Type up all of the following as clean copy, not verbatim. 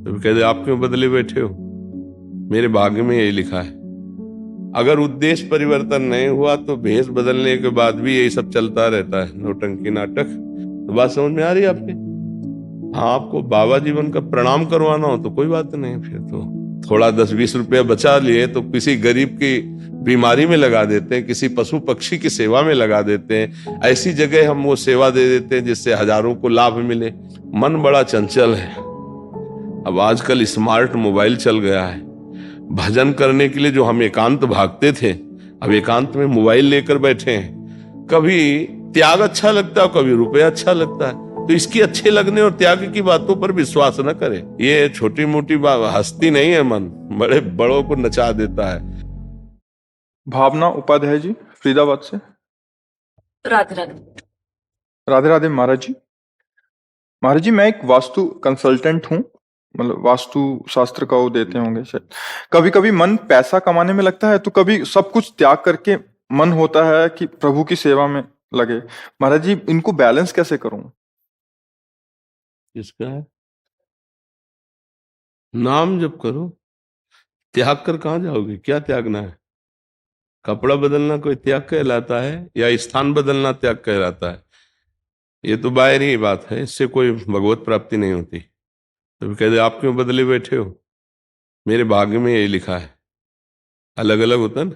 तो कहते आप क्यों बदले बैठे हो, मेरे भाग्य में यही लिखा है। अगर उद्देश्य परिवर्तन नहीं हुआ तो भेष बदलने के बाद भी यही सब चलता रहता है, नौटंकी नाटक। तो बात समझ में आ रही है आपके? हाँ, आपको बाबा जीवन का प्रणाम करवाना हो तो कोई बात नहीं, फिर तो थोड़ा 10-20 रुपया बचा लिए तो किसी गरीब की बीमारी में लगा देते हैं, किसी पशु पक्षी की सेवा में लगा देते हैं। ऐसी जगह हम वो सेवा दे देते हैं जिससे हजारों को लाभ मिले। मन बड़ा चंचल है। अब आजकल स्मार्ट मोबाइल चल गया है। भजन करने के लिए जो हम एकांत भागते थे, अब एकांत में मोबाइल लेकर बैठे हैं। कभी त्याग अच्छा लगता है, कभी रुपया अच्छा लगता है। तो इसकी अच्छे लगने और त्याग की बातों पर विश्वास न करें। ये छोटी मोटी हस्ती नहीं है, मन बड़े बड़ों को नचा देता है। भावना उपाध्याय जी, फरीदाबाद से। राधे राधे। राधे राधे महाराज जी। महाराज जी, मैं एक वास्तु कंसल्टेंट हूँ, मतलब वास्तु शास्त्र का वो देते होंगे शायद। कभी कभी मन पैसा कमाने में लगता है तो कभी सब कुछ त्याग करके मन होता है कि प्रभु की सेवा में लगे। महाराज जी, इनको बैलेंस कैसे करूं? किसका है? नाम जप करो। त्याग कर कहाँ जाओगे? क्या त्यागना है? कपड़ा बदलना कोई त्याग कहलाता है, या स्थान बदलना त्याग कहलाता है? ये तो बाहरी बात है, इससे कोई भगवत प्राप्ति नहीं होती। तो कहते आप क्यों बदले बैठे हो, मेरे भाग्य में यही लिखा है। अलग अलग होता है ना।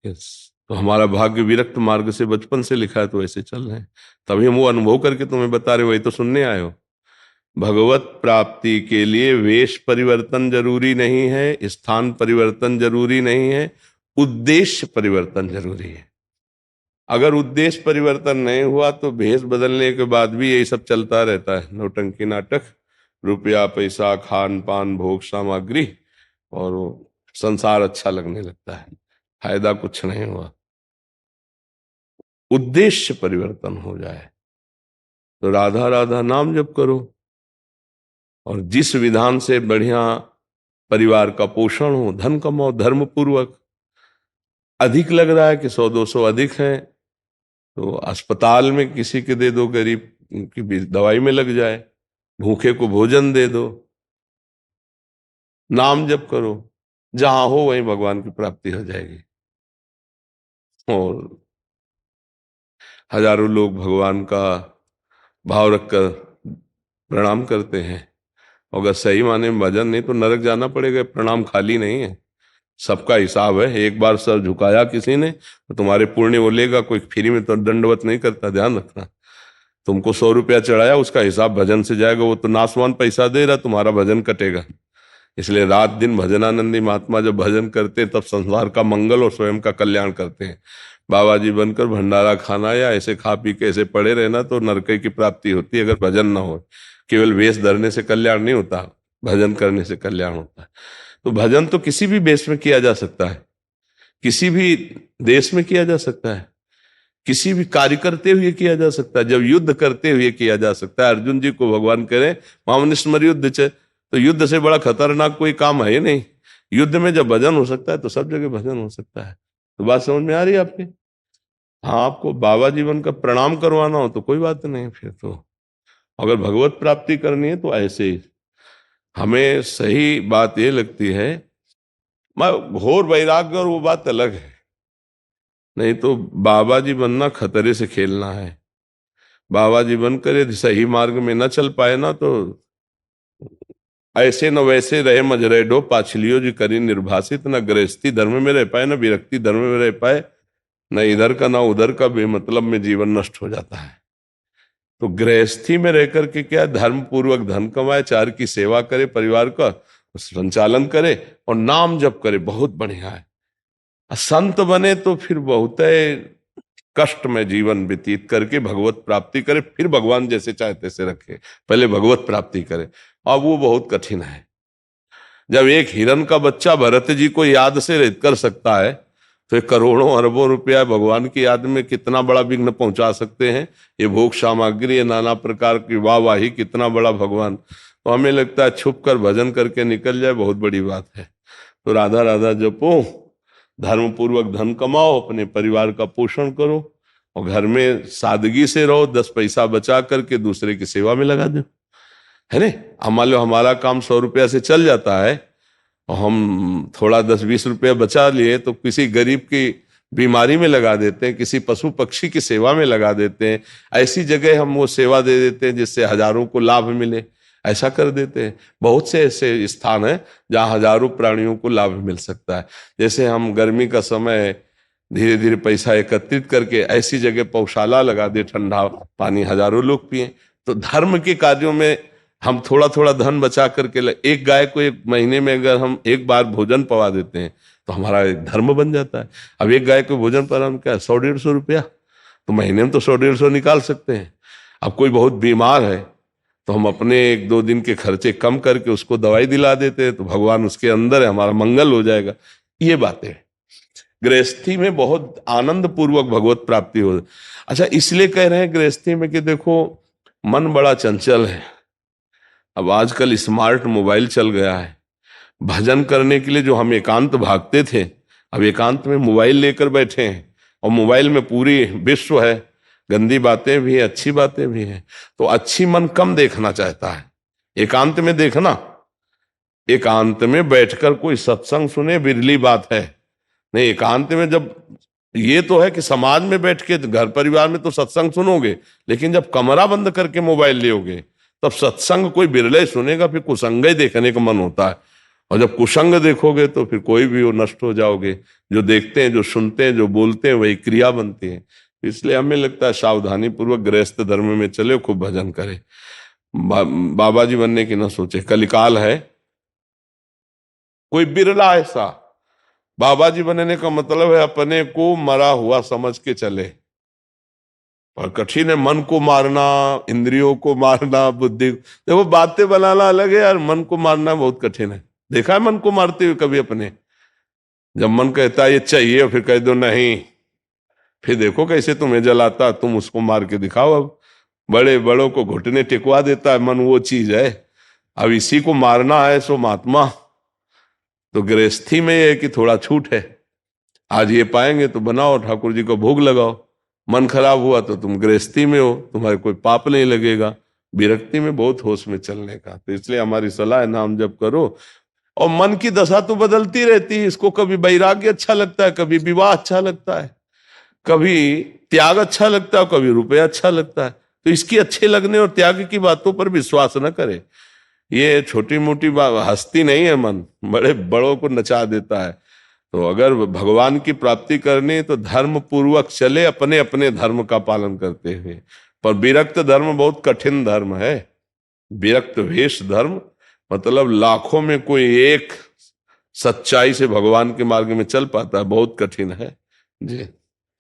यस। तो हमारा भाग्य विरक्त मार्ग से बचपन से लिखा है, तो ऐसे चल रहे हैं। तभी हम वो अनुभव करके तुम्हें बता रहे, वही तो सुनने आए हो। भगवत प्राप्ति के लिए वेश परिवर्तन जरूरी नहीं है, स्थान परिवर्तन जरूरी नहीं है, उद्देश्य परिवर्तन जरूरी है। अगर उद्देश्य परिवर्तन नहीं हुआ तो भेष बदलने के बाद भी यही सब चलता रहता है, नौटंकी नाटक। रुपया पैसा, खान पान, भोग सामग्री, और वो संसार अच्छा लगने लगता है, फायदा कुछ नहीं हुआ। उद्देश्य परिवर्तन हो जाए तो राधा राधा नाम जप करो, और जिस विधान से बढ़िया परिवार का पोषण हो, धन कमाओ धर्म पूर्वक। अधिक लग रहा है कि 100-200 अधिक है तो अस्पताल में किसी के दे दो, गरीब की भी दवाई में लग जाए। भूखे को भोजन दे दो। नाम जप करो, जहां हो वहीं भगवान की प्राप्ति हो जाएगी। और हजारों लोग भगवान का भाव रखकर प्रणाम करते हैं। अगर सही माने में भजन नहीं तो नरक जाना पड़ेगा। प्रणाम खाली नहीं है, सबका हिसाब है। एक बार सर झुकाया किसी ने तो तुम्हारे पुण्य वो लेगा, कोई फ्री में तो दंडवत नहीं करता, ध्यान रखना। तुमको 100 रुपया चढ़ाया, उसका हिसाब भजन से जाएगा। वो तो नासवान पैसा दे रहा, तुम्हारा भजन कटेगा। इसलिए रात दिन भजनानंदी महात्मा जब भजन करते तब संसार का मंगल और स्वयं का कल्याण करते हैं। बाबा जी बनकर भंडारा खाना या ऐसे खा पी के ऐसे पड़े रहना तो नरक की प्राप्ति होती है, अगर भजन ना हो। केवल वेश धरने से कल्याण नहीं होता, भजन करने से कल्याण होता है। तो भजन तो किसी भी वेश में किया जा सकता है, किसी भी देश में किया जा सकता है, किसी भी कार्य करते हुए किया जा सकता है। जब युद्ध करते हुए किया जा सकता है। अर्जुन जी को भगवान करें मामनिस्मर युद्ध च, तो युद्ध से बड़ा खतरनाक कोई काम है ही नहीं। युद्ध में जब भजन हो सकता है तो सब जगह भजन हो सकता है। तो बात समझ में आ रही है आपके? हाँ, आपको बाबा जीवन का प्रणाम करवाना हो तो कोई बात नहीं, फिर तो अगर भगवत प्राप्ति करनी है तो ऐसे ही। हमें सही बात ये लगती है, मैं घोर वैराग्य और वो बात अलग है। नहीं तो बाबा जी बनना खतरे से खेलना है। बाबा जी बनकर यदि सही मार्ग में न चल पाए ना तो ऐसे न वैसे रहे मजरे डो पाछलियो जी करी निर्भाषित। न गृहस्थी धर्म में रह पाए, न विरक्ति धर्म में रह पाए, न इधर का न उधर का, बेमतलब में जीवन नष्ट हो जाता है। तो गृहस्थी में रह करके क्या, धर्म पूर्वक धन कमाए, चार की सेवा करे, परिवार का संचालन करे और नाम जप करे, बहुत बढ़िया है। संत बने तो फिर बहुत कष्ट में जीवन व्यतीत करके भगवत प्राप्ति करे, फिर भगवान जैसे चाहे तैसे रखे। पहले भगवत प्राप्ति करे, अब वो बहुत कठिन है। जब एक हिरन का बच्चा भरत जी को याद से कर सकता है तो ये करोड़ों अरबों रुपया भगवान की याद में कितना बड़ा विघ्न पहुंचा सकते हैं। ये भोग सामग्री, ये नाना प्रकार की वाहवाही, कितना बड़ा भगवान। तो हमें लगता है छुप कर भजन करके निकल जाए, बहुत बड़ी बात है। तो राधा राधा जपो, धर्म पूर्वक धन कमाओ, अपने परिवार का पोषण करो और घर में सादगी से रहो। 10 पैसा बचा करके दूसरे की सेवा में लगा दो। है ना। अब मान लो हमारा काम 100 रुपया से चल जाता है और हम थोड़ा 10-20 रुपया बचा लिए तो किसी गरीब की बीमारी में लगा देते हैं, किसी पशु पक्षी की सेवा में लगा देते हैं। ऐसी जगह हम वो सेवा दे देते हैं जिससे हजारों को लाभ मिले, ऐसा कर देते हैं। बहुत से ऐसे स्थान हैं जहाँ हजारों प्राणियों को लाभ मिल सकता है। जैसे हम गर्मी का समय धीरे धीरे पैसा एकत्रित करके ऐसी जगह पौशाला लगा दे, ठंडा पानी हजारों लोग पिए। तो धर्म के कार्यों में हम थोड़ा थोड़ा धन बचा करके एक गाय को एक महीने में अगर हम एक बार भोजन पवा देते हैं तो हमारा एक धर्म बन जाता है। अब एक गाय को भोजन पर हम क्या 100-150 रुपया, तो महीने में तो 100-150 निकाल सकते हैं। अब कोई बहुत बीमार है तो हम अपने 1-2 दिन के खर्चे कम करके उसको दवाई दिला देते हैं, तो भगवान उसके अंदर है, हमारा मंगल हो जाएगा। ये बातें गृहस्थी में बहुत आनंद पूर्वक भगवत प्राप्ति हो। अच्छा, इसलिए कह रहे हैं गृहस्थी में कि देखो मन बड़ा चंचल है। अब आजकल स्मार्ट मोबाइल चल गया है। भजन करने के लिए जो हम एकांत भागते थे, अब एकांत में मोबाइल लेकर बैठे हैं और मोबाइल में पूरी विश्व है, गंदी बातें भी हैं, अच्छी बातें भी हैं। तो अच्छी मन कम देखना चाहता है, एकांत में देखना। एकांत में बैठकर कोई सत्संग सुने बिरली बात है। नहीं, एकांत में जब ये तो है कि समाज में बैठ के घर परिवार में तो सत्संग सुनोगे, लेकिन जब कमरा बंद करके मोबाइल लोगे तब सत्संग कोई बिरले सुनेगा, फिर कुसंग ही देखने का मन होता है। और जब कुसंग देखोगे तो फिर कोई भी वो नष्ट हो जाओगे। जो देखते हैं, जो सुनते हैं, जो बोलते हैं, वही क्रिया बनती है। इसलिए हमें लगता है सावधानी पूर्वक गृहस्थ धर्म में चले, खूब भजन करे। बाबा जी बनने की ना सोचे, कलिकाल है, कोई बिरला ऐसा। बाबा जी बनने का मतलब है अपने को मरा हुआ समझ के चले। और कठिन है मन को मारना, इंद्रियों को मारना, बुद्धि। देखो बातें बनाना अलग है यार, मन को मारना बहुत कठिन है। देखा है मन को मारते हुए कभी अपने? जब मन कहता है ये चाहिए और फिर कह दो नहीं, फिर देखो कैसे तुम्हें जलाता, तुम उसको मार के दिखाओ। अब बड़े बड़ों को घुटने टिकवा देता है मन, वो चीज है। अब इसी को मारना है सो महात्मा। तो गृहस्थी में ये है कि थोड़ा छूट है। आज ये पाएंगे तो बनाओ, ठाकुर जी को भोग लगाओ। मन खराब हुआ तो तुम गृहस्थी में हो, तुम्हारे कोई पाप नहीं लगेगा। विरक्ति में बहुत होश में चलने का। तो इसलिए हमारी सलाह है, नाम जप करो। और मन की दशा तो बदलती रहती है। इसको कभी वैराग्य अच्छा लगता है, कभी विवाह अच्छा लगता है, कभी त्याग अच्छा लगता है, कभी रुपया अच्छा लगता है। तो इसकी अच्छे लगने और त्याग की बातों पर विश्वास न करे। ये छोटी मोटी हस्ती नहीं है, मन बड़े बड़ों को नचा देता है। तो अगर भगवान की प्राप्ति करनी तो धर्म पूर्वक चले, अपने अपने धर्म का पालन करते हुए। पर विरक्त धर्म बहुत कठिन धर्म है। विरक्त वेश धर्म मतलब लाखों में कोई एक सच्चाई से भगवान के मार्ग में चल पाता है, बहुत कठिन है जी।